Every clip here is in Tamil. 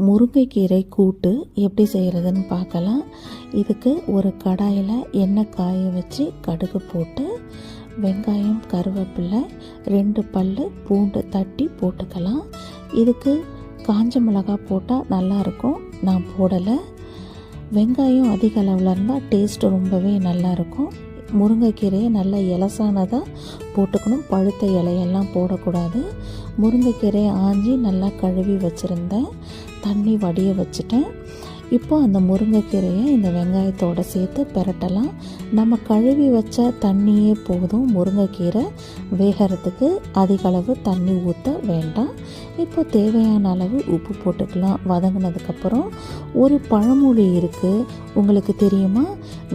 முருங்கைக்கீரை கூட்டு எப்படி செய்கிறதுன்னு பார்க்கலாம். இதுக்கு ஒரு கடாயில் எண்ணெய் காய வச்சு கடுகு போட்டு வெங்காயம், கருவேப்பிலை, 2 பல் பூண்டு தட்டி போட்டுக்கலாம். இதுக்கு காஞ்ச மிளகாய் போட்டால் நல்லாயிருக்கும், நான் போடலை. வெங்காயம் அதிக அளவில் இருந்தால் டேஸ்ட்டு ரொம்பவே நல்லாயிருக்கும். முருங்கைக்கீரையை நல்லா இலசானதாக போட்டுக்கணும், பழுத்த இலையெல்லாம் போடக்கூடாது. முருங்கைக்கீரையை ஆஞ்சி நல்லா கழுவி வச்சுருந்தேன், தண்ணி வடிய வச்சுட்டேன். இப்போ அந்த முருங்கைக்கீரையை இந்த வெங்காயத்தோடு சேர்த்து பெரட்டலாம். நம்ம கழுவி வச்ச தண்ணியே போதும் முருங்கைக்கீரை வேகிறதுக்கு, அதிக அளவு தண்ணி ஊற்ற வேண்டாம். இப்போ தேவையான அளவு உப்பு போட்டுக்கலாம். வதங்கினதுக்கப்புறம் ஒரு பழமொழி இருக்குது, உங்களுக்கு தெரியுமா?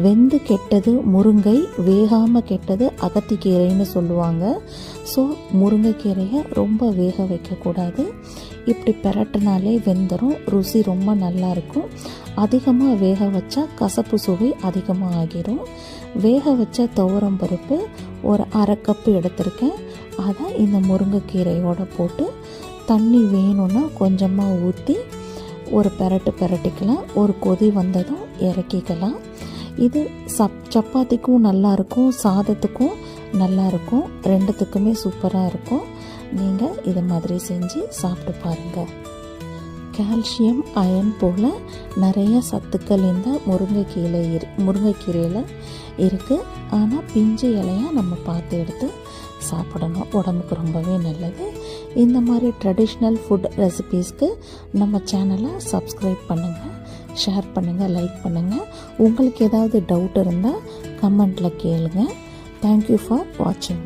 வெந்து கெட்டது முருங்கை, வேகாமல் கெட்டது அகத்திக்கீரைன்னு சொல்லுவாங்க. ஸோ முருங்கைக்கீரையை ரொம்ப வேக வைக்கக்கூடாது. இப்படி பெரட்டினாலே வெந்துடும், ருசி ரொம்ப நல்லாயிருக்கும். அதிகமாக வேக வச்சா கசப்பு சுவை அதிகமாக ஆகிரும். வேக வச்ச துவரம் பருப்பு ஒரு 1/2 கப்பு எடுத்திருக்கேன். அதை இந்த முருங்கைக்கீரையோடு போட்டு தண்ணி வேணும்னா கொஞ்சமாக ஊற்றி ஒரு பெரட்டிக்கலாம். ஒரு கொதி வந்ததும் இறக்கிக்கலாம். இது சப்பாத்திக்கும் நல்லாயிருக்கும், சாதத்துக்கும் நல்லாயிருக்கும், ரெண்டுத்துக்குமே சூப்பராக இருக்கும். நீங்கள் இது மாதிரி செஞ்சு சாப்பிட்டு பாருங்கள். கால்சியம், அயன் போல் நிறைய சத்துக்கள் இந்த முருங்கைக்கீரையில் இருக்குது. ஆனால் பிஞ்சு இலையாக நம்ம பார்த்து எடுத்து சாப்பிடணும், உடம்புக்கு ரொம்பவே நல்லது. இந்த மாதிரி ட்ரெடிஷ்னல் ஃபுட் ரெசிபீஸ்க்கு நம்ம சேனலை சப்ஸ்கிரைப் பண்ணுங்கள், ஷேர் பண்ணுங்கள், லைக் பண்ணுங்கள். உங்களுக்கு ஏதாவது டவுட் இருந்தால் கமெண்ட்டில் கேளுங்க. தேங்க்யூ ஃபார் வாட்சிங்.